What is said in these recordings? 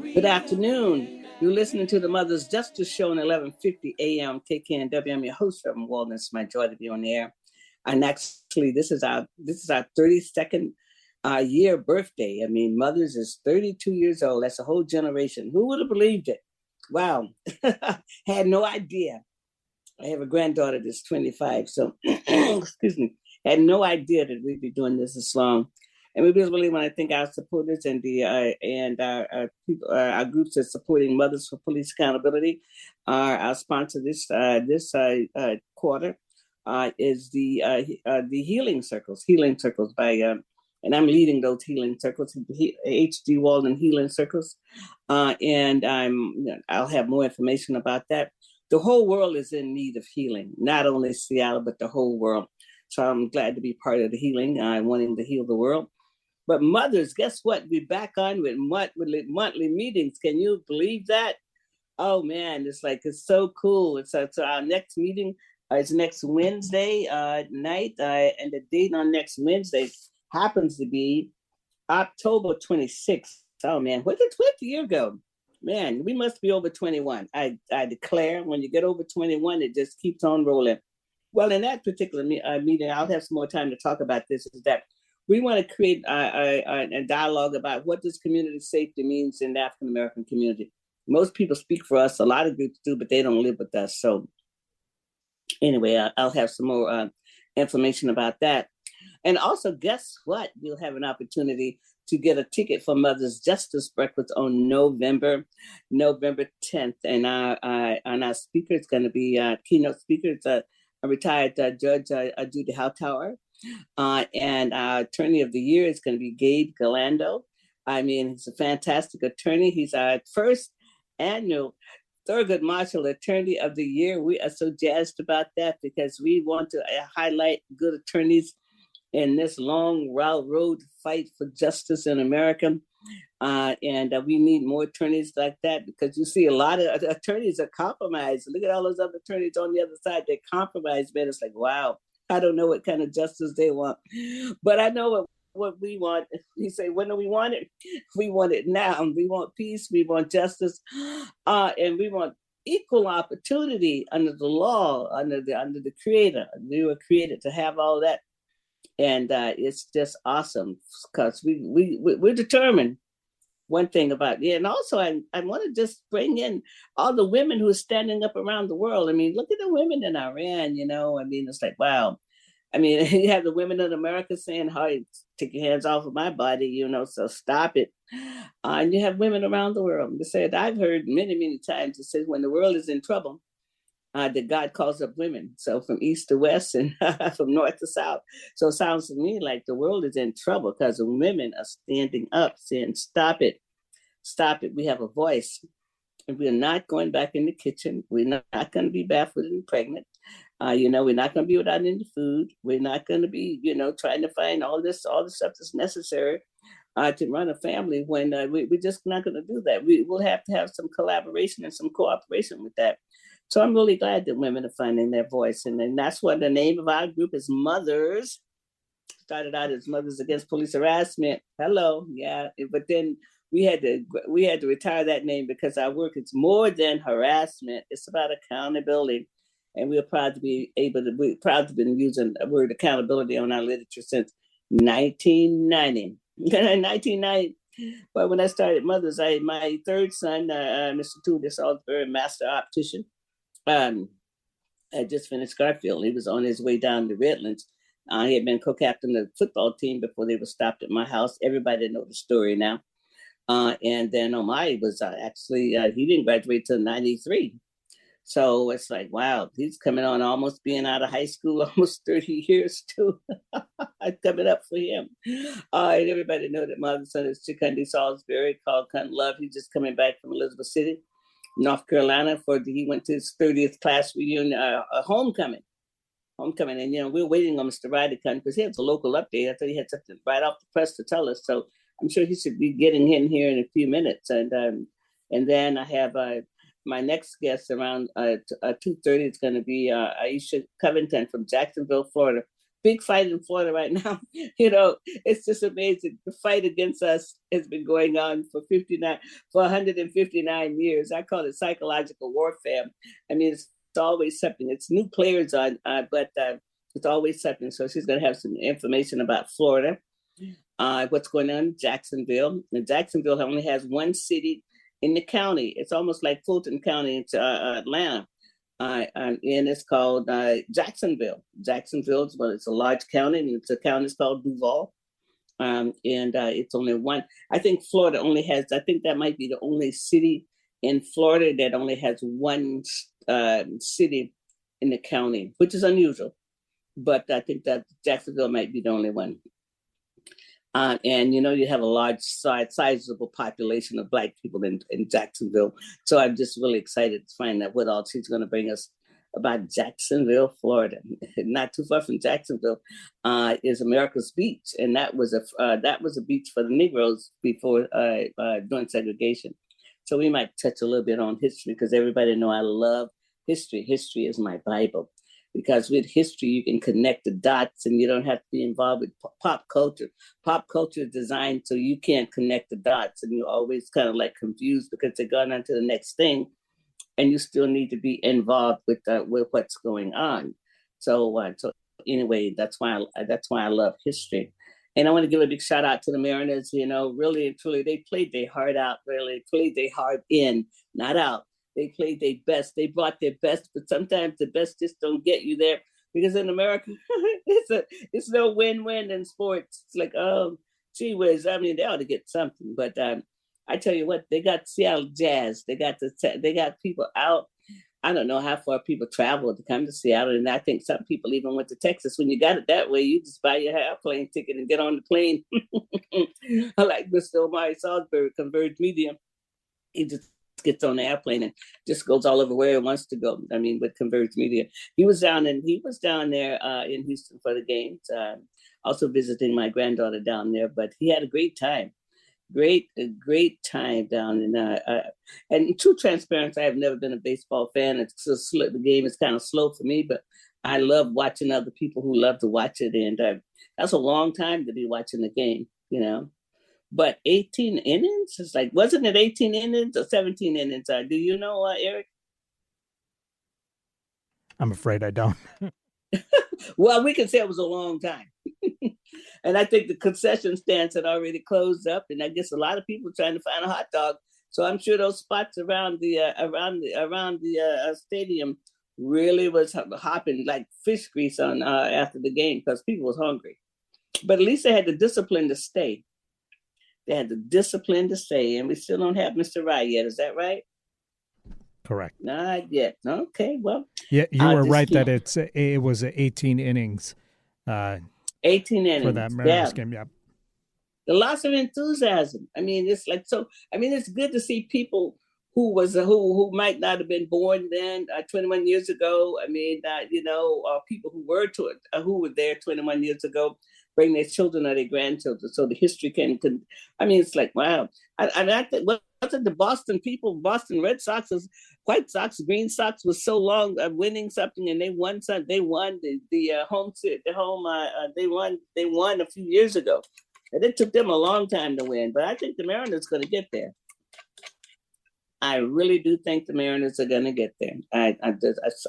Good afternoon. You're listening to the Mother's Justice Show on 11:50 a.m. KKNW. I'm your host, Reverend Walden. It's my joy to be on the air. And actually, this is our 32nd year birthday. I mean, Mother's is 32 years old. That's a whole generation. Who would have believed it? Wow, had no idea. I have a granddaughter that's 25, so excuse me. Had no idea that we'd be doing this long. And we just really want to thank our supporters and our people, our groups that are supporting Mothers for Police Accountability. Our sponsor this quarter is the Healing Circles. Healing Circles by and I'm leading those healing circles, H.G. Walden Healing Circles, and I'll have more information about that. The whole world is in need of healing, not only Seattle, but the whole world. So I'm glad to be part of the healing, wanting to heal the world. But mothers, guess what? We're back on with monthly meetings. Can you believe that? Oh man, it's so cool. So our next meeting is next Wednesday night, and the date on next Wednesday happens to be October 26th. Oh man, what did 20 years ago? Man, we must be over 21. I declare, when you get over 21, it just keeps on rolling. Well, in that particular meeting, I'll have some more time to talk about this, is that we want to create a dialogue about what does community safety means in the African-American community. Most people speak for us. A lot of groups do, but they don't live with us. So anyway, I'll have some more information about that. And also, guess what? You'll have an opportunity to get a ticket for Mother's Justice Breakfast on November 10th. And our speaker is going to be keynote speaker. It's a retired Judge Judy Hightower. And our attorney of the year is going to be Gabe Galando. I mean, he's a fantastic attorney. He's our first annual Thurgood Marshall Attorney of the Year. We are so jazzed about that because we want to highlight good attorneys in this long road fight for justice in America. And we need more attorneys like that, because you see a lot of attorneys are compromised. Look at all those other attorneys on the other side. They're compromised, man. It's like, wow, I don't know what kind of justice they want. But I know what we want. You say, when do we want it? We want it now. We want peace. We want justice. And we want equal opportunity under the law, under the Creator. We were created to have all that. And it's just awesome because we're determined. One thing about and also I want to just bring in all the women who are standing up around the world. I mean, look at the women in Iran. I mean, it's like, wow. I mean, you have the women in America saying, "Hey, take your hands off of my body," so stop it. And you have women around the world. They said, I've heard many times, it says when the world is in trouble, that God calls up women. So from east to west and from north to south. So it sounds to me like the world is in trouble because the women are standing up saying, stop it. Stop it. We have a voice. And we're not going back in the kitchen. We're not going to be barefooted and pregnant. We're not going to be without any food. We're not going to be, trying to find all this stuff that's necessary to run a family when we're just not going to do that. We will have to have some collaboration and some cooperation with that. So I'm really glad that women are finding their voice. And then that's what the name of our group is, Mothers. Started out as Mothers Against Police Harassment. Hello, yeah. But then we had to retire that name because our work is more than harassment. It's about accountability. And we're proud to be been using the word accountability on our literature since 1990. 1990. But when I started Mothers, my third son, Mr. Tudor Salisbury, master optician, I just finished Garfield. He was on his way down to Redlands. He had been co-captain of the football team before they were stopped at my house. Everybody knows the story now. And then Omai was actually, he didn't graduate till 93. So it's like, wow, he's coming on almost being out of high school, almost 30 years too. Coming up for him. And everybody know that my other son is Chikundi Salisbury, called Cunt Love. He's just coming back from Elizabeth City, North Carolina, he went to his 30th class reunion, homecoming. And, we're waiting on Mr. Ryder to come because he has a local update. I thought he had something right off the press to tell us. So I'm sure he should be getting in here in a few minutes. And then I have my next guest around 2:30. It's going to be Aisha Covington from Jacksonville, Florida. big fight in Florida right now. It's just amazing. The fight against us has been going on for 159 years. I call it psychological warfare. I mean, it's always something. It's new players on, but it's always something. So she's going to have some information about Florida, what's going on in Jacksonville. And Jacksonville only has one city in the county. It's almost like Fulton County into Atlanta. And it's called Jacksonville. Jacksonville is, it's a large county, and it's a county called Duval. And it's only one. I think Florida only has, I think that might be the only city in Florida that only has one city in the county, which is unusual. But I think that Jacksonville might be the only one. And you have a large sizable population of Black people in Jacksonville. So I'm just really excited to find out what all she's going to bring us about Jacksonville, Florida. Not too far from Jacksonville is America's Beach, and that was a beach for the Negroes before during segregation. So we might touch a little bit on history, because everybody know I love history. History is my Bible. Because with history, you can connect the dots, and you don't have to be involved with pop culture. Pop culture is designed so you can't connect the dots, and you're always kind of like confused because they're going on to the next thing, and you still need to be involved with what's going on. So anyway, that's why I love history. And I want to give a big shout out to the Mariners. Really and truly, they played their heart out. Really played their heart in, not out. They played their best. They brought their best, but sometimes the best just don't get you there, because in America, it's no win-win in sports. It's like, oh, gee whiz. I mean, they ought to get something. But I tell you what, they got Seattle Jazz. They got people out. I don't know how far people travel to come to Seattle, and I think some people even went to Texas. When you got it that way, you just buy your airplane ticket and get on the plane. I like Mr. Omari Salisbury, Converge Media. He just gets on the airplane and just goes all over where he wants to go. I mean, with Converge Media, he was down there in Houston for the games. Also visiting my granddaughter down there, but he had a great time. Great time down in and true transparency, I've never been a baseball fan. It's just the game is kind of slow for me, but I love watching other people who love to watch it, and that's a long time to be watching the game, But 18 innings? It's like, wasn't it 18 innings or 17 innings? Do you know, Eric? I'm afraid I don't. Well, we can say it was a long time. And I think the concession stands had already closed up, and I guess a lot of people trying to find a hot dog. So I'm sure those spots around the stadium really was hopping like fish grease on after the game, because people was hungry. But at least they had the discipline to stay. They had the discipline to stay, and we still don't have Mr. Rye yet. Is that right? Correct. Not yet. Okay, well. Yeah, you were right that it was 18 innings. 18 innings. For that Mariners game, yeah. The loss of enthusiasm. I mean, it's like, so, I mean, it's good to see people who might not have been born then 21 years ago. I mean, people who were there 21 years ago, bring their children or their grandchildren, so the history can. I mean, it's like, wow. And I think, wasn't the Boston Red Sox, White Sox, Green Sox was so long winning something, and they won something. They won They won a few years ago, and it took them a long time to win. But I think the Mariners are going to get there. I really do think the Mariners are going to get there.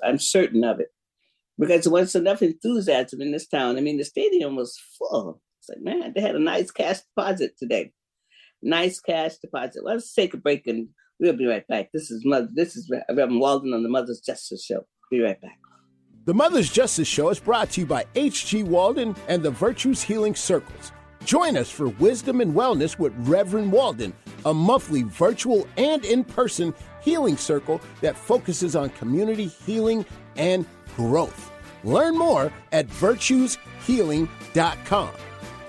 I'm certain of it. Because there wasn't enough enthusiasm in this town. I mean, the stadium was full. It's like, man, they had a nice cash deposit today. Nice cash deposit. Well, let's take a break, and we'll be right back. This is Reverend Walden on the Mother's Justice Show. Be right back. The Mother's Justice Show is brought to you by H.G. Walden and the Virtues Healing Circles. Join us for Wisdom and Wellness with Reverend Walden, a monthly virtual and in-person healing circle that focuses on community healing and growth. Learn more at virtueshealing.com.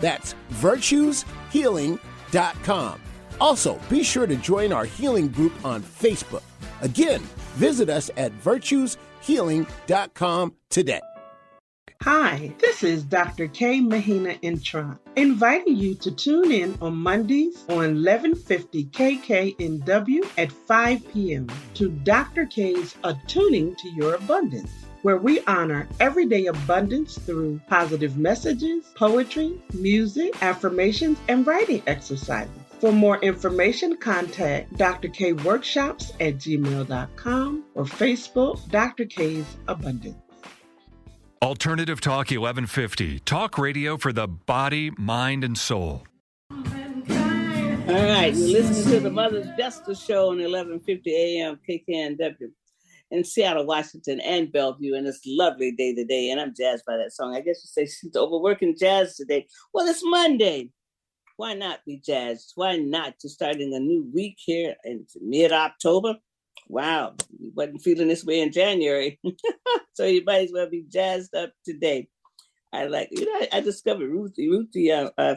That's virtueshealing.com. Also, be sure to join our healing group on Facebook. Again, visit us at virtueshealing.com today. Hi, this is Dr. K. Mahina Intron, inviting you to tune in on Mondays on 1150 KKNW at 5 p.m. to Dr. K's Attuning to Your Abundance. where we honor everyday abundance through positive messages, poetry, music, affirmations, and writing exercises. For more information, contact Dr. K Workshops at gmail.com or Facebook, Dr. K's Abundance. Alternative Talk 1150, talk radio for the body, mind, and soul. All right, you're listening to the Mother's Justice Show on 1150 AM KKNW in Seattle, Washington, and Bellevue, and it's a lovely day today, and I'm jazzed by that song. I guess you say she's overworking jazz today. Well, it's Monday. Why not be jazzed? Why not just starting a new week here in mid-October? Wow, you wasn't feeling this way in January. So you might as well be jazzed up today. I discovered Ruthie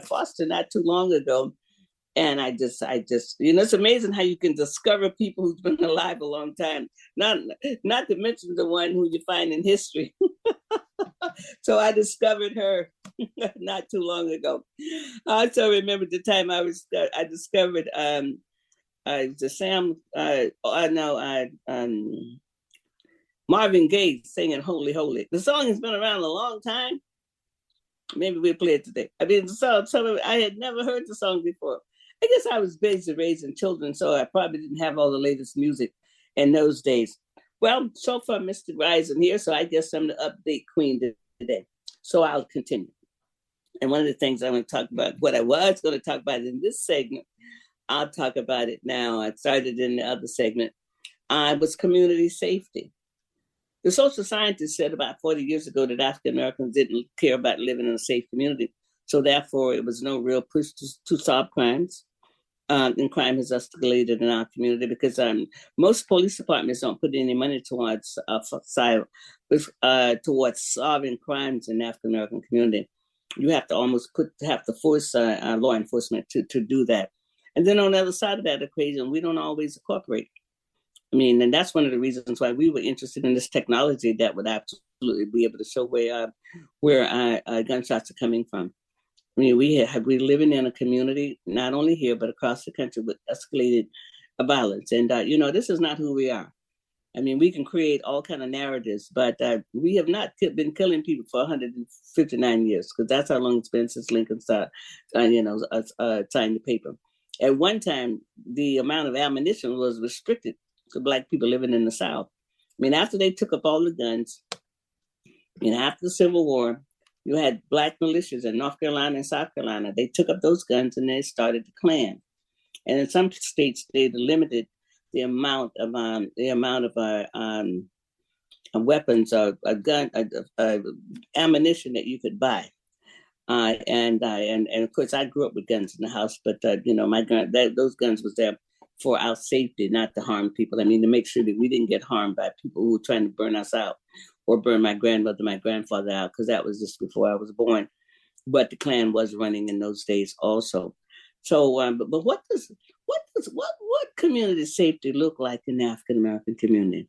Foster not too long ago. And I just, it's amazing how you can discover people who's been alive a long time. Not to mention the one who you find in history. So I discovered her not too long ago. I also remember the time I discovered Marvin Gaye singing "Holy, Holy." The song has been around a long time. Maybe we'll play it today. I mean, I had never heard the song before. I guess I was busy raising children, so I probably didn't have all the latest music in those days. Well, so far, Mr. Rising here, so I guess I'm the update queen today. So I'll continue. And one of the things I want to talk about, what I was going to talk about in this segment, I'll talk about it now. I started in the other segment. Was community safety. The social scientists said about 40 years ago that African Americans didn't care about living in a safe community. So therefore, it was no real push to solve crimes. And crime has escalated in our community because most police departments don't put any money towards solving crimes in the African American community. You have to force law enforcement to do that. And then on the other side of that equation, we don't always cooperate. I mean, and that's one of the reasons why we were interested in this technology that would absolutely be able to show where gunshots are coming from. I mean, we're living in a community, not only here, but across the country with escalated violence. And, this is not who we are. I mean, we can create all kind of narratives, but we have not been killing people for 159 years, because that's how long it's been since Lincoln signed the paper. At one time, the amount of ammunition was restricted to Black people living in the South. I mean, after they took up all the guns, after the Civil War, you had Black militias in North Carolina and South Carolina. They took up those guns and they started the Klan. And in some states, they limited the amount of weapons or ammunition that you could buy. And of course, I grew up with guns in the house, but those guns was there for our safety, not to harm people. I mean, to make sure that we didn't get harmed by people who were trying to burn us out or burn my grandmother, my grandfather out, because that was just before I was born. But the Klan was running in those days also. So, but what community safety look like in the African American community?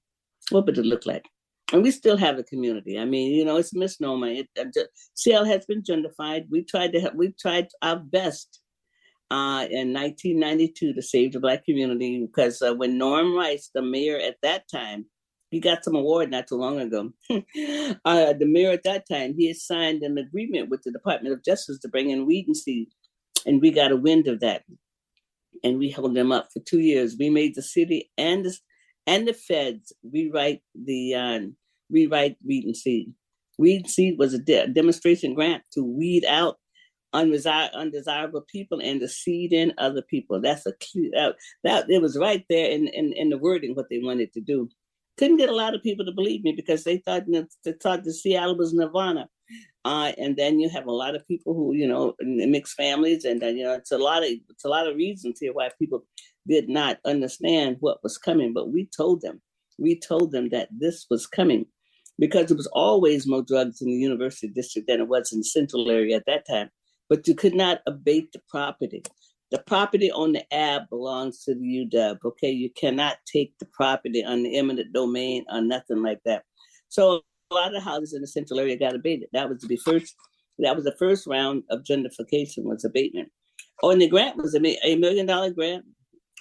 What would it look like? And we still have a community. I mean, it's a misnomer. Seattle has been gentrified. We tried our best in 1992 to save the Black community, because when Norm Rice, the mayor at that time, he got some award not too long ago. The mayor at that time, he had signed an agreement with the Department of Justice to bring in weed and seed, and we got a wind of that, and we held them up for 2 years. We made the city and the feds rewrite weed and seed. Weed and seed was a demonstration grant to weed out undesirable people and to seed in other people. That's that it was right there in the wording what they wanted to do. Couldn't get a lot of people to believe me because they thought that Seattle was Nirvana. And then you have a lot of people who, mixed families, and it's a lot of reasons here why people did not understand what was coming. But we told them that this was coming, because it was always more drugs in the University District than it was in the Central area at that time. But you could not abate the property. The property on the Ave belongs to the UW. Okay, you cannot take the property on the eminent domain or nothing like that. So a lot of houses in the Central area got abated. That was the first round of gentrification, was abatement. Oh, and the grant was a $1 million grant.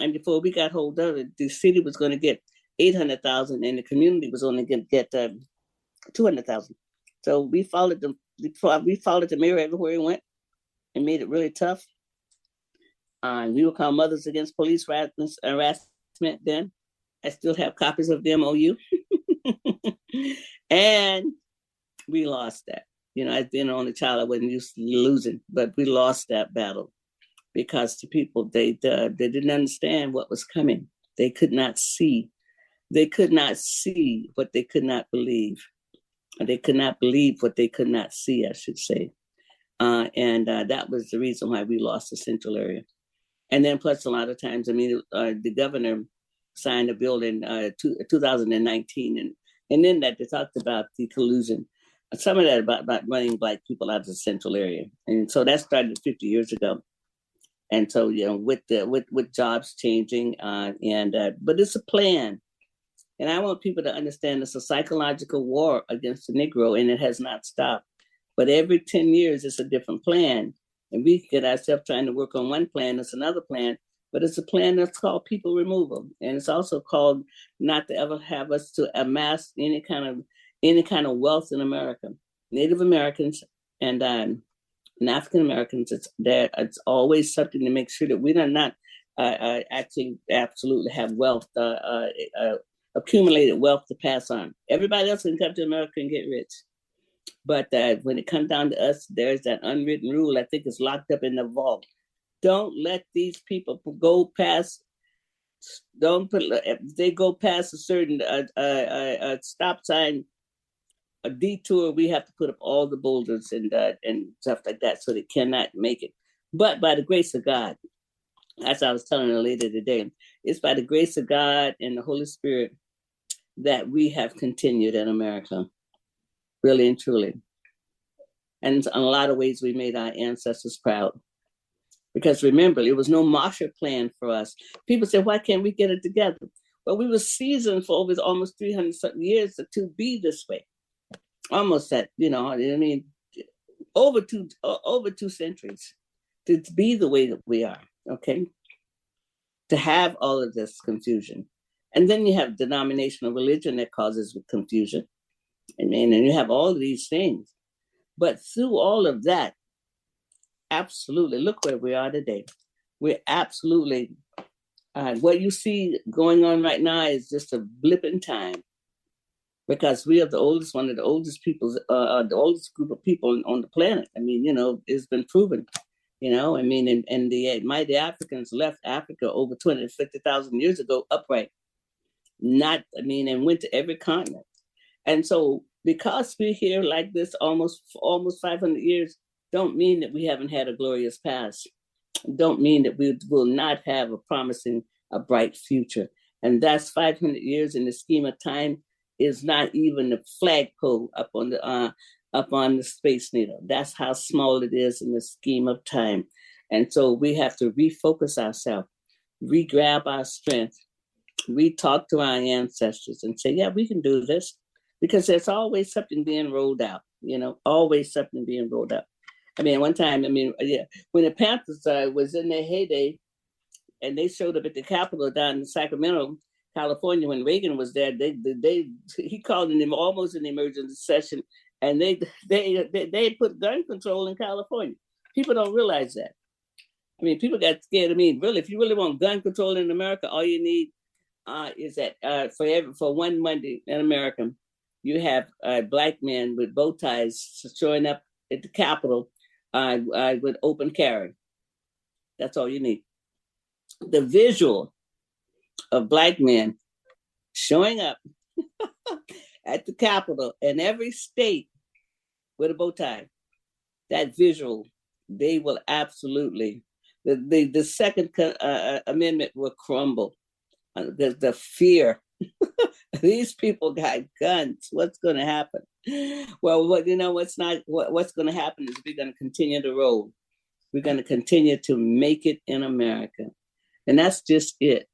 And before we got hold of it, the city was going to get $800,000, and the community was only going to get 200,000. So we followed them. We followed the mayor everywhere he went and made it really tough. We were called Mothers Against Police Harassment then. I still have copies of the MOU. And we lost that. As being the only child, I wasn't used to losing, but we lost that battle because the people, they didn't understand what was coming. They could not see. They could not see what they could not believe. They could not believe what they could not see, I should say. And that was the reason why we lost the central area. And then plus a lot of times, the governor signed a bill in 2019. And then that they talked about the collusion. Some of that about running Black people out of the central area. And so that started 50 years ago. And so, with jobs changing, but it's a plan. And I want people to understand it's a psychological war against the Negro, and it has not stopped. But every 10 years, it's a different plan. And we get ourselves trying to work on one plan, it's another plan, but it's a plan that's called people removal. And it's also called not to ever have us to amass any kind of wealth in America. Native Americans and African Americans, it's always something to make sure that we do not actually absolutely have wealth, accumulated wealth to pass on. Everybody else can come to America and get rich. But when it comes down to us, there's that unwritten rule, I think it's locked up in the vault. Don't let these people go past, if they go past a certain stop sign, a detour, we have to put up all the boulders and stuff like that so they cannot make it. But by the grace of God, as I was telling her later today, it's by the grace of God and the Holy Spirit that we have continued in America, really and truly. And in a lot of ways, we made our ancestors proud. Because remember, it was no Marshall Plan for us. People say, why can't we get it together? Well, we were seasoned for over almost 300 something years to be this way. Almost that, over two centuries to be the way that we are, okay? To have all of this confusion. And then you have denominational religion that causes confusion. And you have all of these things. But through all of that, absolutely, look where we are today. We're absolutely, what you see going on right now is just a blip in time. Because we are one of the oldest people, the oldest group of people on the planet. It's been proven, and the mighty Africans left Africa over 250,000 years ago upright. And went to every continent. And so because we're here like this almost 500 years, don't mean that we haven't had a glorious past. Don't mean that we will not have a bright future. And that's 500 years in the scheme of time is not even the flagpole up on the Space Needle. That's how small it is in the scheme of time. And so we have to refocus ourselves, re-grab our strength, re-talk to our ancestors and say, yeah, we can do this. Because there's always something being rolled out, always something being rolled out. One time, when the Panthers was in their heyday and they showed up at the Capitol down in Sacramento, California, when Reagan was there, he called in almost an emergency session, and they put gun control in California. People don't realize that. People got scared. Really, if you really want gun control in America, all you need is that for one Monday in America, you have Black men with bow ties showing up at the Capitol with open carry. That's all you need. The visual of Black men showing up at the Capitol in every state with a bow tie, that visual, they will absolutely, the Second Amendment will crumble. The fear. These people got guns. What's going to happen? Well, what's going to happen is we're going to continue to roll. We're going to continue to make it in America. And that's just it.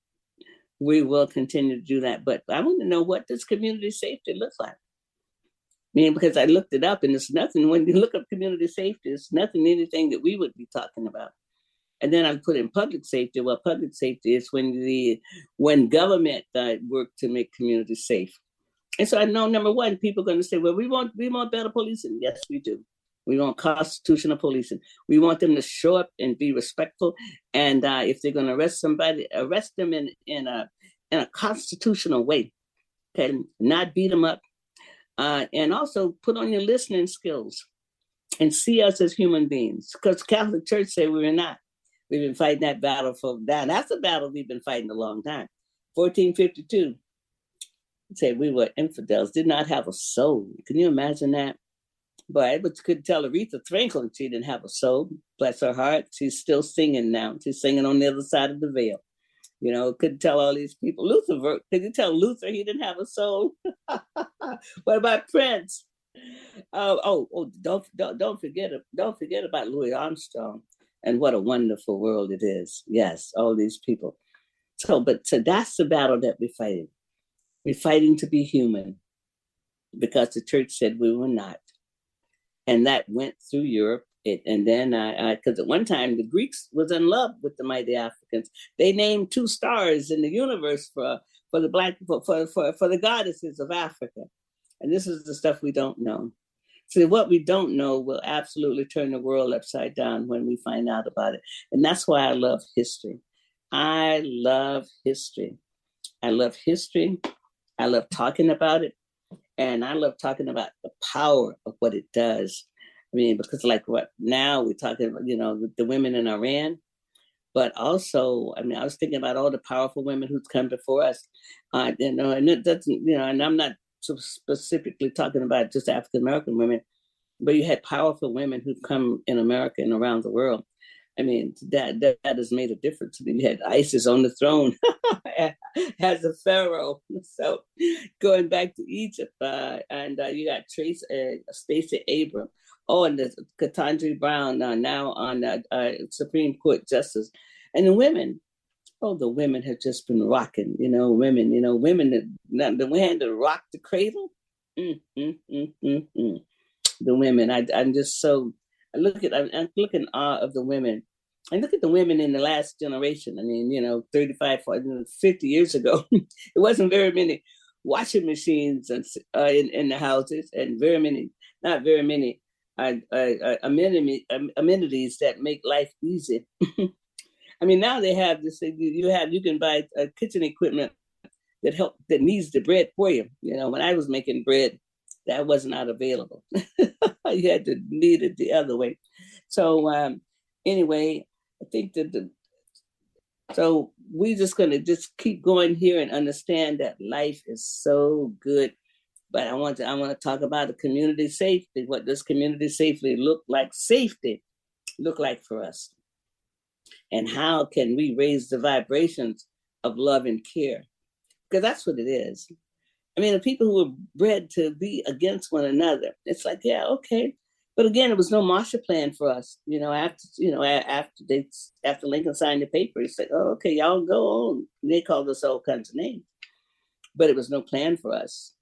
We will continue to do that. But I want to know, what does community safety look like? Because I looked it up, and it's nothing. When you look up community safety, it's anything that we would be talking about. And then I put in public safety. Well, public safety is when government work to make communities safe. And so I know, number one, people are going to say, well, we want better policing. Yes, we do. We want constitutional policing. We want them to show up and be respectful. And if they're going to arrest somebody, arrest them in a constitutional way. Okay, not beat them up. And also put on your listening skills and see us as human beings. Because Catholic Church said we were not. We've been fighting that battle for that. That's a battle we've been fighting a long time. 1452 said we were infidels, did not have a soul. Can you imagine that? But I could tell Aretha Franklin she didn't have a soul. Bless her heart. She's still singing now. She's singing on the other side of the veil. You know, couldn't tell all these people. Luther, could you tell Luther he didn't have a soul? What about Prince? Don't forget about Louis Armstrong and what a wonderful world it is. Yes, all these people. So that's the battle that we're fighting. We're fighting to be human because the church said we were not. And that went through Europe. And then because at one time the Greeks was in love with the mighty Africans. They named 2 stars in the universe for the goddesses of Africa. And this is the stuff we don't know. So what we don't know will absolutely turn the world upside down when we find out about it. And that's why I love history. I love history. I love history. I love talking about it. And I love talking about the power of what it does. I mean, because like what now we're talking about, you know, the women in Iran, but also, I mean, I was thinking about all the powerful women who's come before us, you know, and it doesn't, you know, and I'm not so specifically talking about just African-American women, but you had powerful women who've come in America and around the world. I mean, that has made a difference. I mean, you had ISIS on the throne as a pharaoh. So going back to Egypt, and you got Stacey Abrams. Oh, and there's Ketanji Brown now on Supreme Court Justice. And the women, the women have just been rocking, women that hand to rock the cradle. The women, I'm just so, I'm looking in awe of the women. I look at the women in the last generation. I mean, 35, 40, 50 years ago, it wasn't very many washing machines in the houses, and not very many amenities that make life easy. I mean, now they have this thing, you can buy kitchen equipment that kneads the bread for you. When I was making bread, that was not available. You had to knead it the other way. So anyway, I think so we're just going to just keep going here and understand that life is so good. But I want to talk about the community safety. What does community safety look like for us? And how can we raise the vibrations of love and care? Because that's what it is. I mean, the people who were bred to be against one another, it's like, yeah, okay. But again, it was no Marshall Plan for us. After Lincoln signed the paper, he said, oh, okay, y'all go on. And they called us all kinds of names. But it was no plan for us.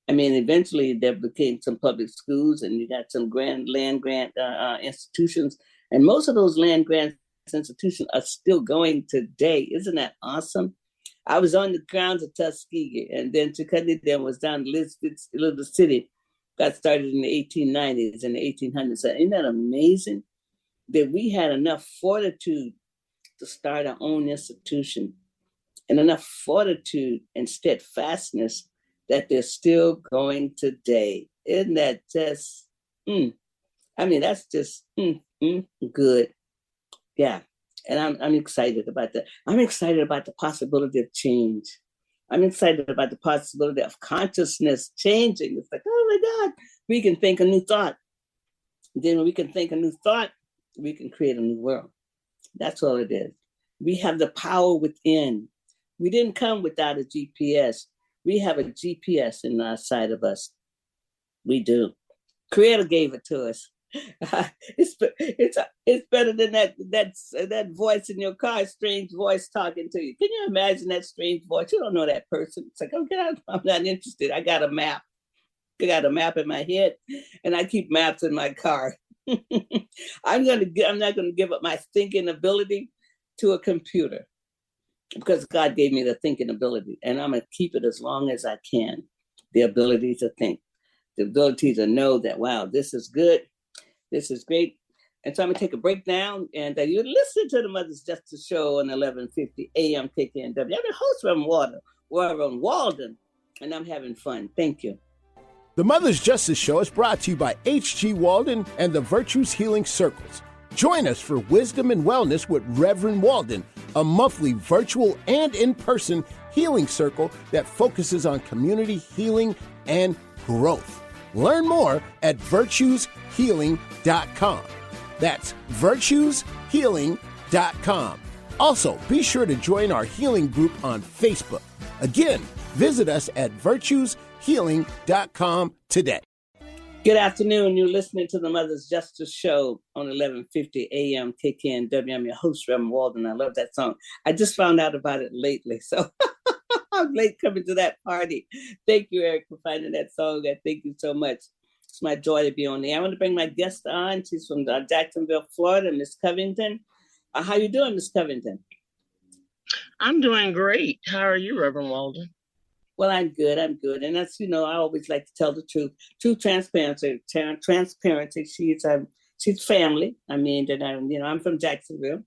I mean, eventually there became some public schools, and you got some land grant institutions. And most of those land grant institutions are still going today. Isn't that awesome? I was on the grounds of Tuskegee, and then Tuskegee then was down to Elizabeth City. Got started in the 1890s and the 1800s. So isn't that amazing that we had enough fortitude to start our own institution, and enough fortitude and steadfastness that they're still going today? Isn't that just, that's just good. Yeah. And I'm excited about that. I'm excited about the possibility of change. I'm excited about the possibility of consciousness changing. It's like, oh my God, we can think a new thought. Then when we can think a new thought, we can create a new world. That's all it is. We have the power within. We didn't come without a GPS. We have a GPS inside of us. We do. Creator gave it to us. It's better than that voice in your car, strange voice talking to you. Can you imagine that strange voice? You don't know that person. It's like, okay, I'm not interested. I got a map. I got a map in my head, and I keep maps in my car. I'm not gonna give up my thinking ability to a computer, because God gave me the thinking ability, and I'm gonna keep it as long as I can. the ability to think, the ability to know that, wow, this is good, this is great. And so I'm going to take a break now, and you listen to the Mother's Justice Show on 1150 AM KKNW. I'm your host, Reverend Walden, and I'm having fun. Thank you. The Mother's Justice Show is brought to you by H.G. Walden and the Virtues Healing Circles. Join us for Wisdom and Wellness with Reverend Walden, a monthly virtual and in-person healing circle that focuses on community healing and growth. Learn more at virtueshealing.com. That's virtueshealing.com. Also, be sure to join our healing group on Facebook. Again, visit us at virtueshealing.com today. Good afternoon. You're listening to the Mother's Justice Show on 1150 AM KKNW. I'm your host, Reverend Walden. I love that song. I just found out about it lately, so I'm late coming to that party. Thank you, Eric, for finding that song. Thank you so much. It's my joy to be on there. I want to bring my guest on. She's from Jacksonville, Florida, Miss Covington. How you doing, Miss Covington? I'm doing great. How are you, Reverend Walden? Well, I'm good. And that's, I always like to tell the truth. True transparency. She's family. I mean, that I'm from Jacksonville.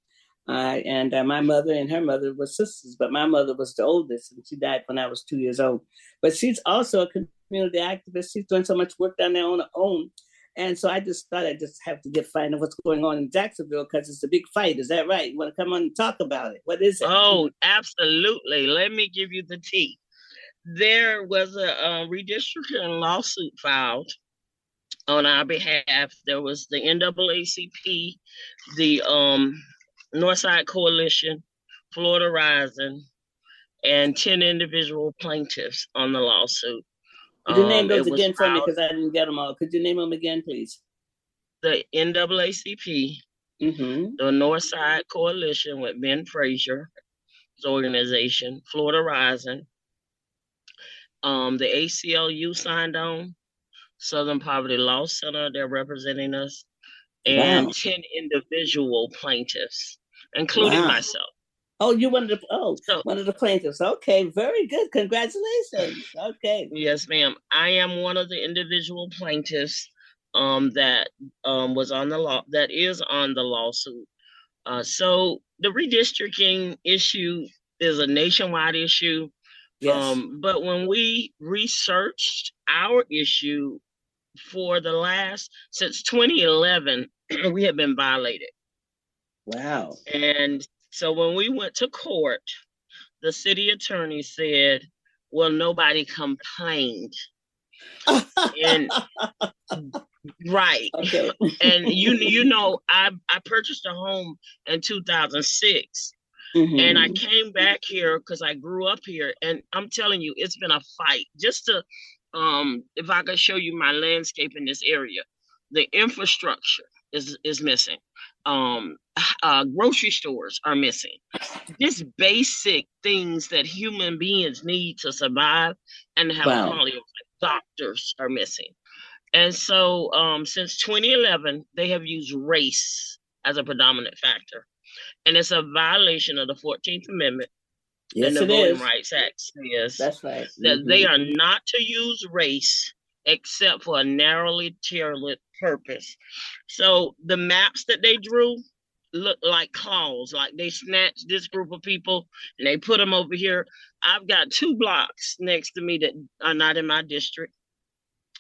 And my mother and her mother were sisters, but my mother was the oldest, and she died when I was 2 years old. But she's also a community activist. She's doing so much work down there on her own. And so I just thought I'd just have to find out what's going on in Jacksonville, because it's a big fight. Is that right? You want to come on and talk about it? What is it? Oh, absolutely. Let me give you the tea. There was a redistricting lawsuit filed on our behalf. There was the NAACP, the Northside Coalition, Florida Rising, and 10 individual plaintiffs on the lawsuit. Could you name those again for me, because I didn't get them all. Could you name them again, please? The NAACP, the Northside Coalition with Ben Frazier's organization, Florida Rising, the ACLU signed on, Southern Poverty Law Center, they're representing us, and 10 individual plaintiffs, including myself. Oh, you one of the plaintiffs. Okay, very good. Congratulations. Okay. Yes, ma'am. I am one of the individual plaintiffs that was on the law, that is on the lawsuit. So the redistricting issue is a nationwide issue. Yes. But when we researched our issue since 2011, we have been violated. Wow. And so when we went to court, the city attorney said, well, nobody complained. And right. Okay. And I purchased a home in 2006. And I came back here because I grew up here, and I'm telling you, it's been a fight. Just to, if I could show you my landscape in this area, the infrastructure is missing. Grocery stores are missing. Just basic things that human beings need to survive and have a quality of life. Doctors are missing. And so since 2011, they have used race as a predominant factor. And it's a violation of the 14th Amendment. Yes, and the it Voting is. Rights Act says that's right. That they are not to use race except for a narrowly tailored purpose. So the maps that they drew look like claws, like they snatched this group of people and they put them over here. I've got 2 blocks next to me that are not in my district.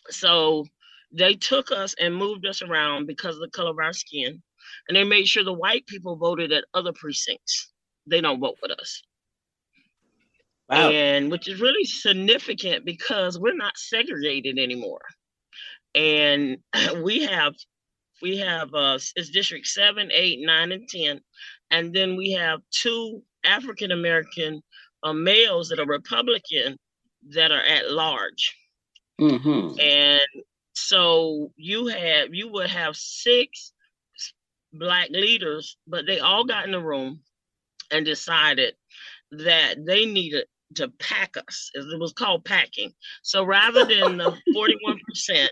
So they took us and moved us around because of the color of our skin. And they made sure the white people voted at other precincts. They don't vote with us. Wow. And which is really significant because we're not segregated anymore. And we have it's District 7, 8, 9, and 10. And then we have 2 African-American males that are Republican that are at large. And so you would have 6 Black leaders, but they all got in the room and decided that they needed to pack us. It was called packing. So rather than the 41%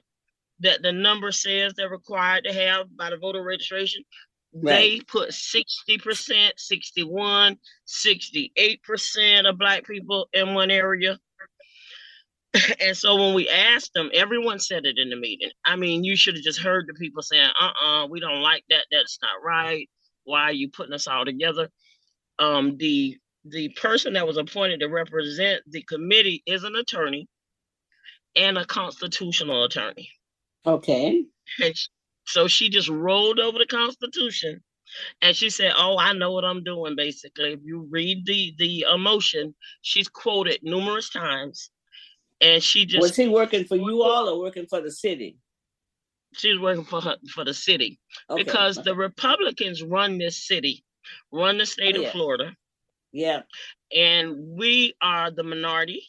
that the number says they're required to have by the voter registration, they put 60%, 61, 68% of Black people in one area. And so when we asked them, everyone said it in the meeting. I mean, you should have just heard the people saying, we don't like that. That's not right. Why are you putting us all together? The person that was appointed to represent the committee is an attorney and a constitutional attorney. Okay. And so she just rolled over the Constitution and she said, "Oh, I know what I'm doing." Basically, if you read the motion, she's quoted numerous times, and she just was he working for you all or working for the city? She's working for the city, okay, because the Republicans run this city, run the state of Florida. Yeah, and we are the minority.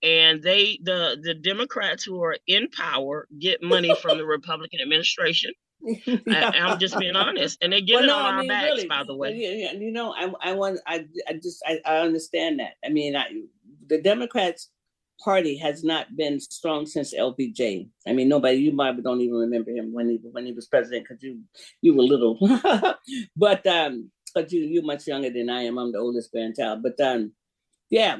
And the Democrats who are in power get money from the Republican administration. Yeah. I'm just being honest, and they get it on our backs. Really, by the way, you know, I understand that. I mean, the Democrats Party has not been strong since LBJ. I mean, you might don't even remember him when he was president because you were little, but you're much younger than I am. I'm the oldest grandchild, but yeah.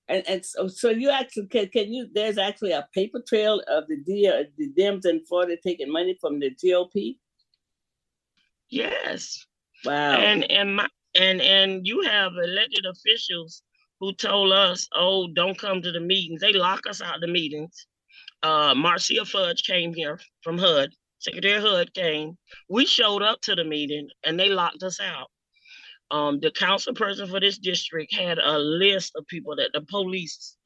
And so you actually can you? There's actually a paper trail of the Dems in Florida taking money from the GOP. Yes. Wow. And you have elected officials who told us, "Oh, don't come to the meetings." They lock us out of the meetings. Marcia Fudge came here from HUD. Secretary HUD came. We showed up to the meeting, and they locked us out. The council person for this district had a list of people that the police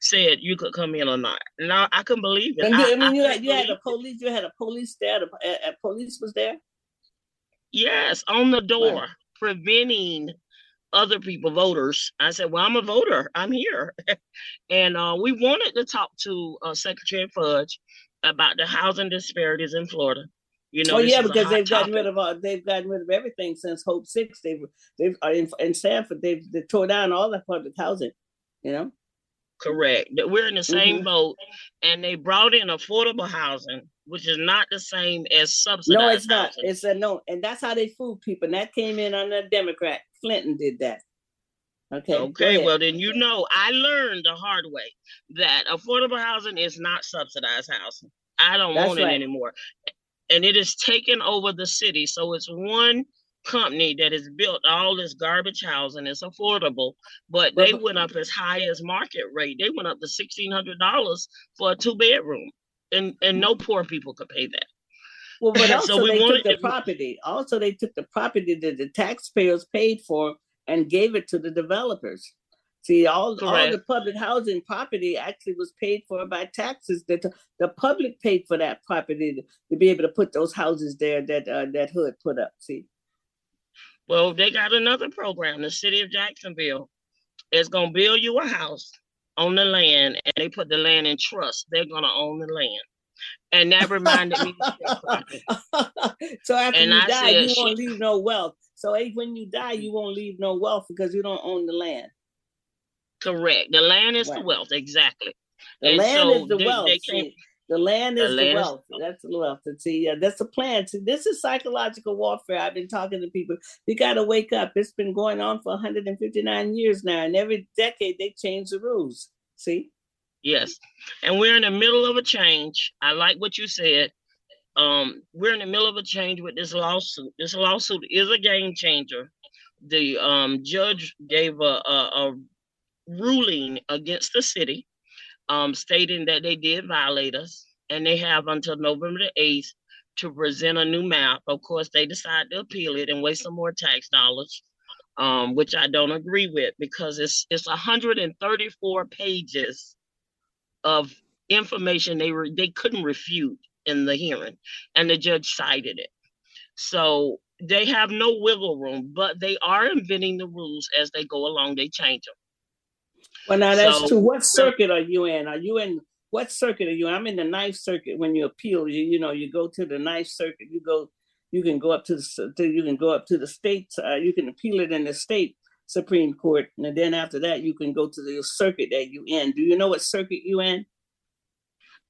said you could come in or not. Now I couldn't believe it. You had a police. You had a police there. A police was there. Yes, on the door, preventing other people, voters. I said, "Well, I'm a voter. I'm here," and we wanted to talk to Secretary Fudge about the housing disparities in Florida. You know, because they've gotten rid of everything since Hope 6. They've in Sanford they tore down all the public housing. You know, correct. We're in the same boat, and they brought in affordable housing, which is not the same as subsidized. No, it's not. Housing. It's no, and that's how they fool people. And that came in under a Democrat. Clinton did that. Okay. Well, then I learned the hard way that affordable housing is not subsidized housing. I don't want it anymore. And it is taken over the city. So it's one company that has built all this garbage housing. It's affordable, but they went up as high as market rate. They went up to $1,600 for a 2-bedroom, and no poor people could pay that. Well, but also so they took the property. Also, they took the property that the taxpayers paid for and gave it to the developers. See, all the public housing property actually was paid for by taxes. That the public paid for that property to be able to put those houses there that HUD put up. See. Well, they got another program. The city of Jacksonville is going to build you a house on the land, and they put the land in trust. They're going to own the land. And that reminded me of so after you die, you won't leave no wealth. So when you die, you won't leave no wealth because you don't own the land. Correct. The land is the wealth. Exactly. The land is the wealth. The land is the wealth. That's the wealth. And see, that's the plan. See, this is psychological warfare. I've been talking to people. You got to wake up. It's been going on for 159 years now. And every decade, they change the rules. See? Yes. And we're in the middle of a change. I like what you said. We're in the middle of a change with this lawsuit. This lawsuit is a game changer. The judge gave a ruling against the city, stating that they did violate us, and they have until November the 8th to present a new map. Of course, they decide to appeal it and waste some more tax dollars, which I don't agree with, because it's 134 pages of information they couldn't refute in the hearing, and the judge cited it. So they have no wiggle room, but they are inventing the rules as they go along. They change them. Well, now that's true. What circuit are you in? What circuit are you in? I'm in the Ninth Circuit. When you appeal, you go to the Ninth Circuit. You can go up to the states. You can appeal it in the state Supreme Court, and then after that, you can go to the circuit that you in. Do you know what circuit you in?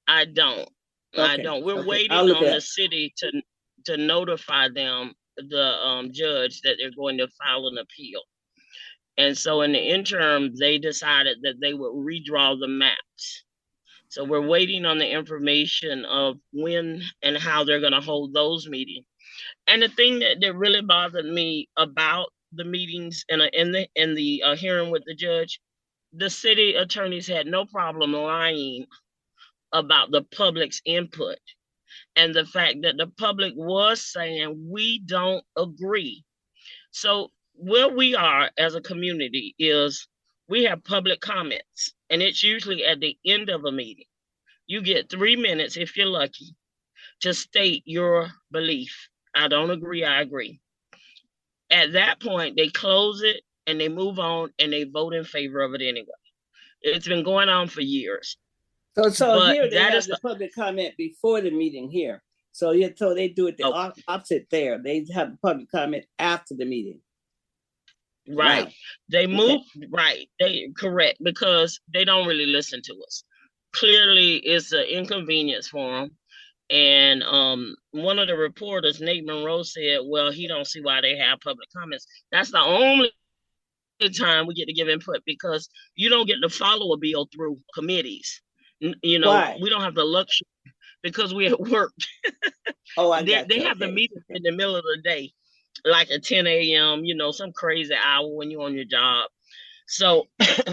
I don't. Okay. I don't. We're waiting on the city to notify them, the judge, that they're going to file an appeal. And so in the interim, they decided that they would redraw the maps So we're waiting on the information of when and how they're going to hold those meetings. And the thing that really bothered me about the meetings and in the hearing with the judge, the city attorneys had no problem lying about the public's input and the fact that the public was saying we don't agree. So where we are as a community is we have public comments, and it's usually at the end of a meeting. You get 3 minutes, if you're lucky, to state your belief. I don't agree, I agree. At that point, they close it and they move on and they vote in favor of it anyway. It's been going on for years. So here they have the public comment before the meeting here. So they do it the opposite there. They have the public comment after the meeting. Right. Wow. They move, right. Correct, because they don't really listen to us. Clearly, it's an inconvenience for them. And one of the reporters, Nate Monroe, said, well, he don't see why they have public comments. That's the only time we get to give input, because you don't get to follow a bill through committees. Why? We don't have the luxury because we're at work. They have the meetings in the middle of the day, like at 10 a.m., some crazy hour when you're on your job. So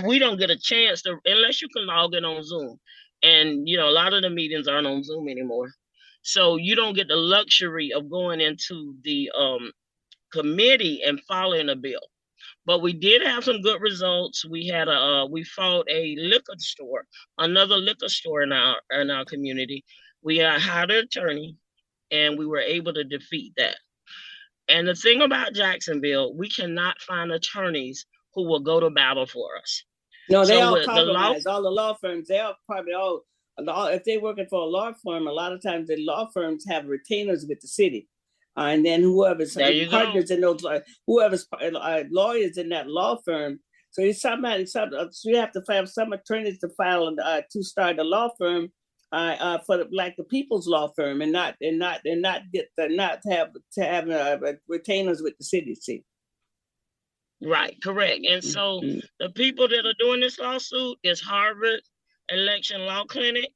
we don't get a chance to, unless you can log in on Zoom. And, a lot of the meetings aren't on Zoom anymore. So you don't get the luxury of going into the committee and following a bill. But we did have some good results. We had we fought a liquor store, another liquor store in our community. We hired an attorney, and we were able to defeat that. And the thing about Jacksonville, we cannot find attorneys who will go to battle for us. No, they all compromise. All the law firms, they all probably all. If they're working for a law firm, a lot of times the law firms have retainers with the city. And then whoever's partners in those, whoever's lawyers in that law firm. So you have to have some attorneys to file to start a law firm for the people's law firm, and not have retainers with the city. See. Right, correct. And so the people that are doing this lawsuit is Harvard Election Law Clinic,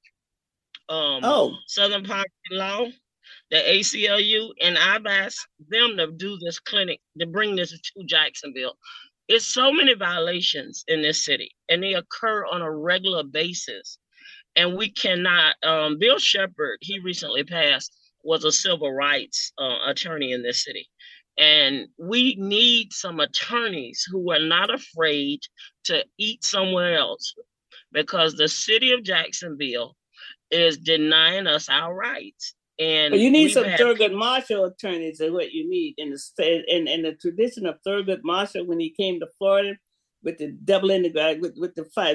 Southern Poverty Law, the ACLU, and I've asked them to do this clinic, to bring this to Jacksonville. It's so many violations in this city, and they occur on a regular basis. And we cannot, Bill Shepard, he recently passed, was a civil rights attorney in this city. And we need some attorneys who are not afraid to eat somewhere else, because the city of Jacksonville is denying us our rights. And you need some Thurgood Marshall attorneys, is what you need in the state. In the tradition of Thurgood Marshall, when he came to Florida with the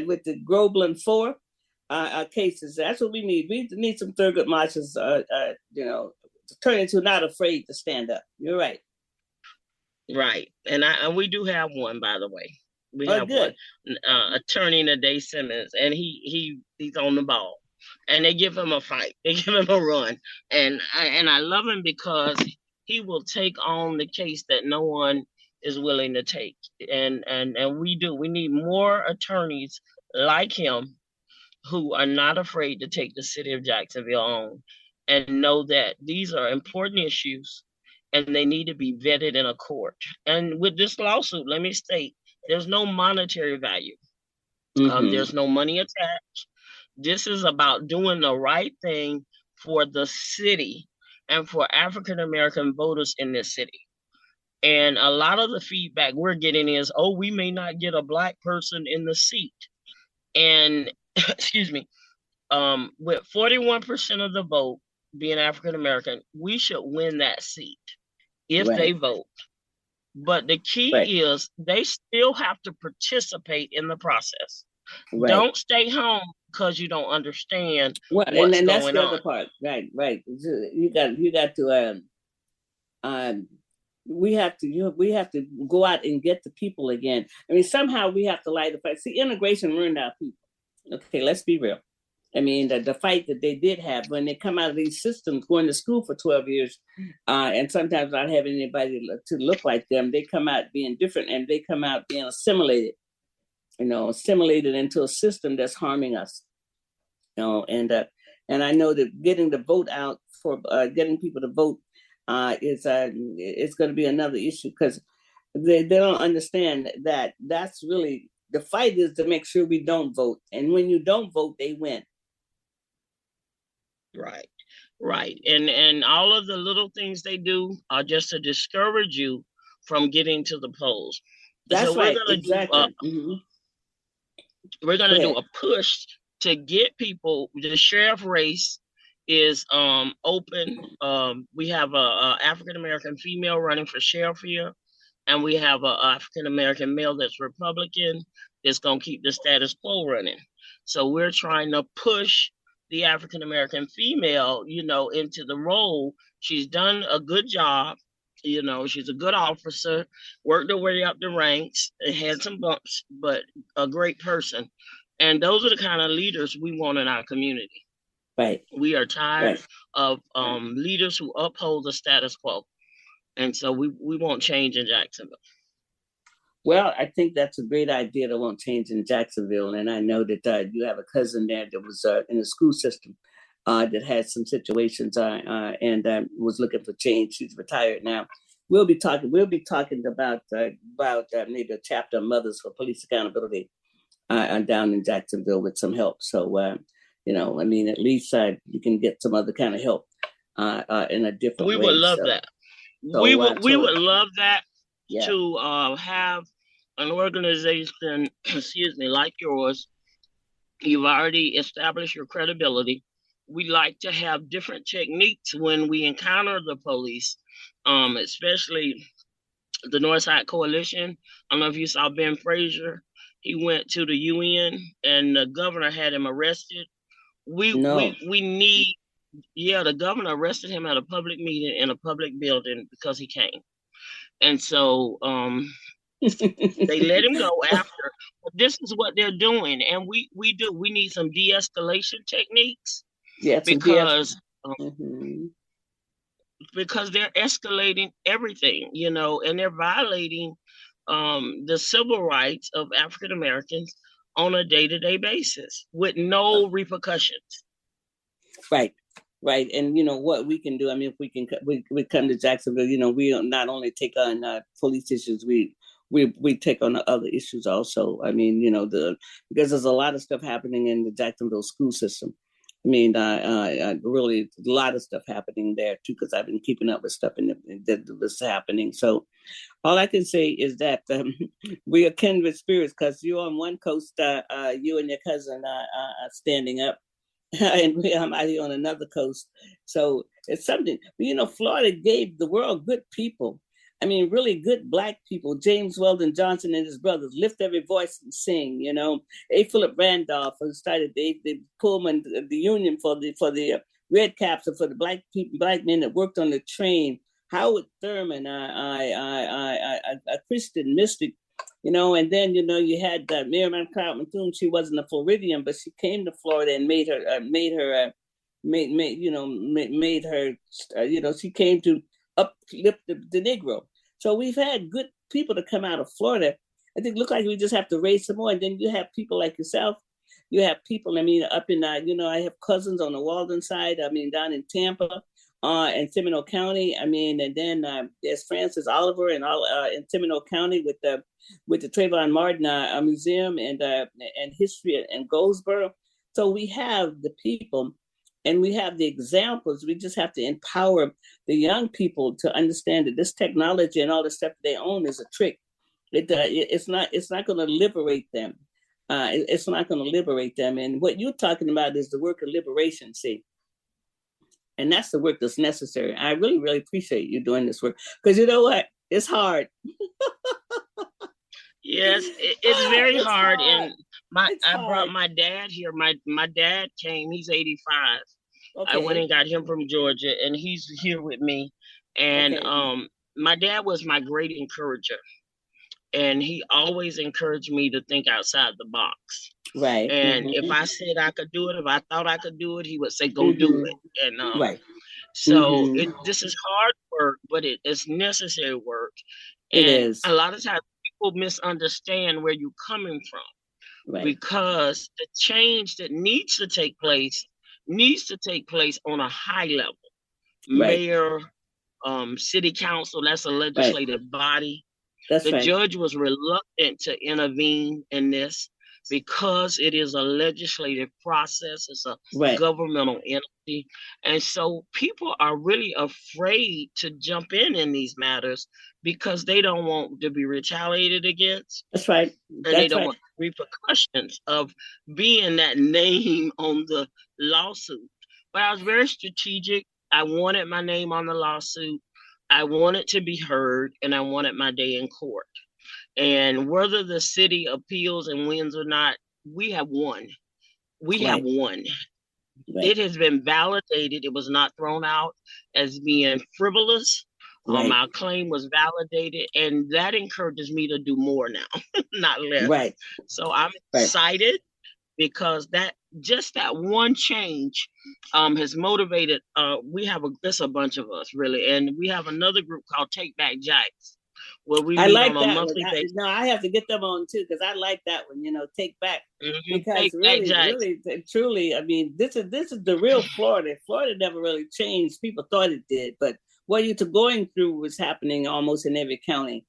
with the Groveland 4 cases, that's what we need. We need some Thurgood Marshalls, attorneys who are not afraid to stand up. You're right. Right, and we do have one, by the way. We have one, attorney Naday Simmons, and he's on the ball. And they give him a fight. They give him a run. And I love him because he will take on the case that no one is willing to take. And we do. We need more attorneys like him who are not afraid to take the city of Jacksonville on and know that these are important issues and they need to be vetted in a court. And with this lawsuit, let me state, there's no monetary value. There's no money attached. This is about doing the right thing for the city and for African-American voters in this city. And a lot of the feedback we're getting is, we may not get a Black person in the seat. And, excuse me, with 41% of the vote being African-American, we should win that seat if they vote. But the key is they still have to participate in the process. Don't stay home because you don't understand what's going on. And that's the other part. Right. You got to we have to go out and get the people again. I mean, somehow we have to light the fight. See, integration ruined our people. Okay, let's be real. I mean, the fight that they did have when they come out of these systems, going to school for 12 years, and sometimes not having anybody to look like them, they come out being different, and they come out being assimilated into a system that's harming us. And I know that getting the vote out for getting people to vote is it's going to be another issue, because they don't understand that that's really the fight, is to make sure we don't vote, and when you don't vote, they win. Right. And all of the little things they do are just to discourage you from getting to the polls. That's so right. Exactly. We're gonna do a push to get people. The sheriff race is open. We have a African American female running for sheriff here, and we have a African American male that's Republican that's gonna keep the status quo running. So we're trying to push the African American female, into the role. She's done a good job. She's a good officer, worked her way up the ranks, had some bumps, but a great person. And those are the kind of leaders we want in our community. Right. We are tired of leaders who uphold the status quo. And so we won't change in Jacksonville. Well, I think that's a great idea that won't change in Jacksonville. And I know that you have a cousin there that was in the school system that had some situations and was looking for change. She's retired now. We'll be talking about maybe a chapter of Mothers for Police Accountability down in Jacksonville with some help. So, at least you can get some other kind of help in a different way. We would love that. So, we would love that to have an organization, like yours. You've already established your credibility. We like to have different techniques when we encounter the police, especially the Northside Coalition. I don't know if you saw Ben Frazier. He went to the UN and the governor had him arrested. The governor arrested him at a public meeting in a public building because he came. And so they let him go after. But this is what they're doing. And we need some de-escalation techniques. Yeah, because they're escalating everything, and they're violating the civil rights of African Americans on a day-to-day basis with no repercussions. Right. And what we can do, if we come to Jacksonville, we not only take on police issues, we take on the other issues also. Because there's a lot of stuff happening in the Jacksonville school system. Really a lot of stuff happening there too, because I've been keeping up with stuff that was happening. So all I can say is that we are kindred spirits, because you're on one coast, you and your cousin are standing up, and I'm out here on another coast. So it's something. Florida gave the world good people. Really good Black people. James Weldon Johnson and his brothers lift every voice and sing. A. Philip Randolph, who started the Pullman, the union for the red caps and for the Black men that worked on the train. Howard Thurman, a Christian mystic, and then you had Miriam Cloud Bethune. She wasn't a Floridian, but she came to Florida and she came to uplift the Negro. So we've had good people to come out of Florida. I think look like we just have to raise some more. And then you have people like yourself. You have people, up in, I have cousins on the Walden side, down in Tampa and Seminole County. And then there's Francis Oliver and all in Seminole County with the Trayvon Martin Museum and history in Goldsboro. So we have the people. And we have the examples. We just have to empower the young people to understand that this technology and all the stuff they own is a trick. It's not going to liberate them. It's not going to liberate them. And what you're talking about is the work of liberation, see. And that's the work that's necessary. I really, really appreciate you doing this work, because you know what? It's hard. Yes, it's very hard. And I brought my dad here. My dad came. He's 85. Okay. I went and got him from Georgia, and he's here with me. And my dad was my great encourager, and he always encouraged me to think outside the box. Right. And if I said I could do it, if I thought I could do it, he would say, "Go do it." And right. So this is hard work, but it's necessary work. And it is. A lot of times people misunderstand where you're coming from. because the change that needs to take place on a high level. Mayor, city council, that's a legislative body. The judge was reluctant to intervene in this because it is a legislative process. It's a governmental entity. And so people are really afraid to jump in these matters because they don't want to be retaliated against. That's right. And they don't want repercussions of being that name on the lawsuit. But I was very strategic. I wanted my name on the lawsuit. I wanted to be heard, and I wanted my day in court. And whether the city appeals and wins or not, we have won. We have won. It has been validated. It was not thrown out as being frivolous. Our claim was validated, and that encourages me to do more now, not less. So I'm excited because that one change has motivated. There's a bunch of us really, and we have another group called Take Back Jax, where we meet on a monthly basis. No, I have to get them on too because I like that one. Take back because Take really, back really, truly, I mean, this is the real Florida. Florida never really changed. People thought it did, but what you're going through was happening almost in every county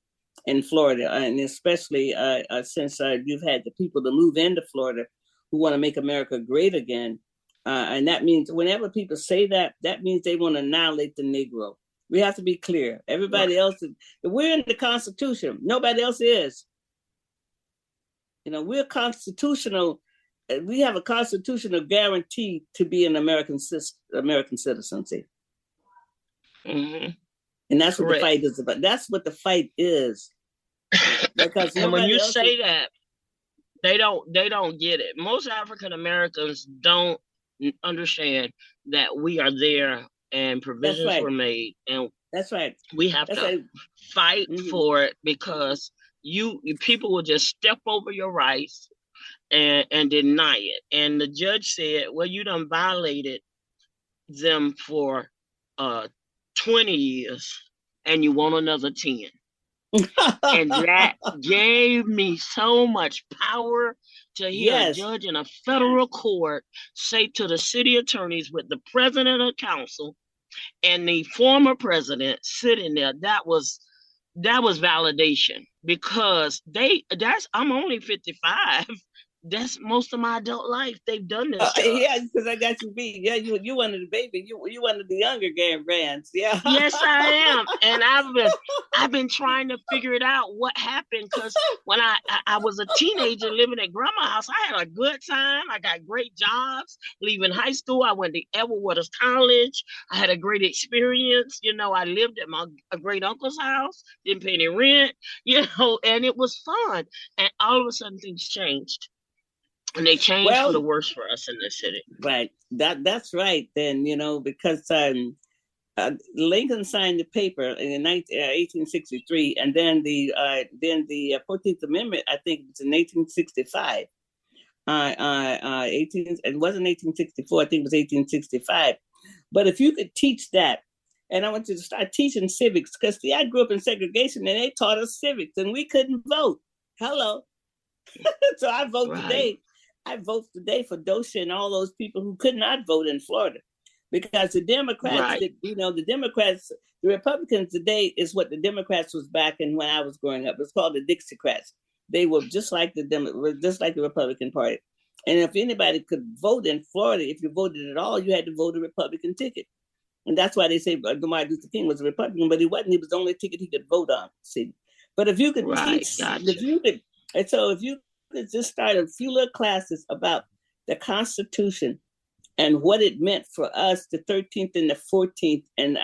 in Florida, and especially since you've had the people to move into Florida who want to make America great again. And that means whenever people say that means they want to annihilate the Negro. We have to be clear. Everybody else, we're in the Constitution. Nobody else is. We're constitutional. We have a constitutional guarantee to be an American citizen. Mm-hmm. And that's what the fight is about. That's what the fight is. Because and when you say that, they don't get it. Most African Americans don't understand that we are there and provisions were made, and we have to fight for it because people will just step over your rights and deny it. And the judge said, well, you done violated them for 20 years and you want another 10. And that gave me so much power to hear a judge in a federal court say to the city attorneys with the president of council and the former president sitting there, that was validation because I'm only 55. That's most of my adult life. They've done this. Because I got you beat. Yeah, you one of the baby. You one of the younger grands. Yeah. Yes, I am, and I've been trying to figure it out what happened because when I was a teenager living at grandma's house, I had a good time. I got great jobs. Leaving high school, I went to Edward Waters College. I had a great experience. I lived at my great uncle's house. Didn't pay any rent. And it was fun. And all of a sudden, things changed. And they changed for the worse for us in this city. Right. That's right. Then, because Lincoln signed the paper in 1863, and then the 14th Amendment, I think it's in 1865. It wasn't 1864. I think it was 1865. But if you could teach that, and I want you to start teaching civics, because I grew up in segregation, and they taught us civics, and we couldn't vote. Hello. So I vote today. I vote today for Dosha and all those people who could not vote in Florida because the Democrats, the Republicans today is what the Democrats was back in when I was growing up. It's called the Dixiecrats. They were just like the Republican Party. And if anybody could vote in Florida, if you voted at all, you had to vote a Republican ticket. And that's why they say Martin Luther King was a Republican, but he wasn't. He was the only ticket he could vote on. See, but if you could teach, if you could just start a few little classes about the Constitution and what it meant for us, the 13th and the 14th, and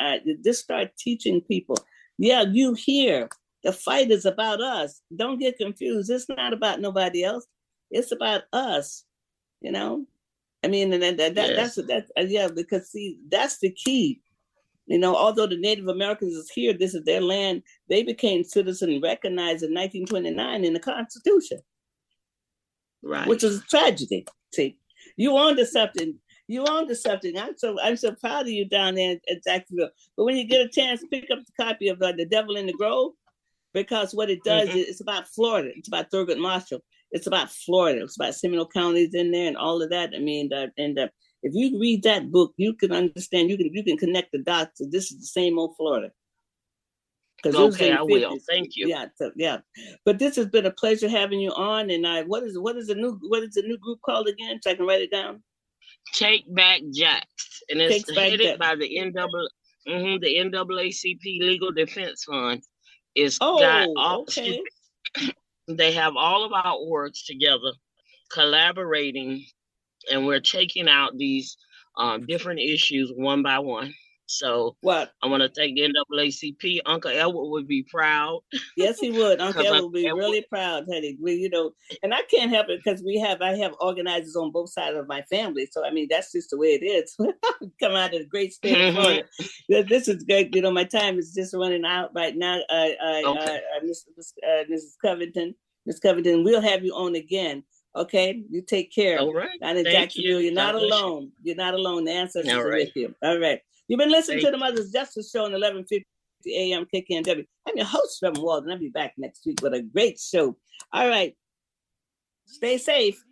just start teaching people. Yeah, you hear the fight is about us. Don't get confused. It's not about nobody else. It's about us. I mean, and that's because see, that's the key. Although the Native Americans is here, this is their land. They became citizen recognized in 1929 in the Constitution. Right. Which is a tragedy. See, you own to something. I'm so proud of you down there at Jacksonville. But when you get a chance, pick up the copy of The Devil in the Grove, because what it does is it's about Florida. It's about Thurgood Marshall. it's about Florida. It's about Seminole counties in there and all of that. I mean, if you read that book, you can understand. You can connect the dots. This is the same old Florida. Okay, I will. Thank you. Yeah, yeah. But this has been a pleasure having you on. And what is the new group called again? So I can write it down. Take Back Jacks, and it's headed by the NAACP Legal Defense Fund. Okay. They have all of our works together, collaborating, and we're taking out these different issues one by one. So I want to thank the NAACP. Uncle Edward would be proud. Yes, he would. Uncle Edward would be really proud, honey. And I can't help it because I have organizers on both sides of my family. So, I mean, that's just the way it is. Come out of the great state of Florida. This is great. My time is just running out right now. Mrs. Covington, we'll have you on again. Okay, you take care. All right. Down in Jacksonville, you're not alone. You're not alone. The ancestors are with you. All right. You've been listening to the Mother's Justice Show on 1150 AM KKNW. I'm your host, Reverend Walden. I'll be back next week with a great show. All right. Stay safe.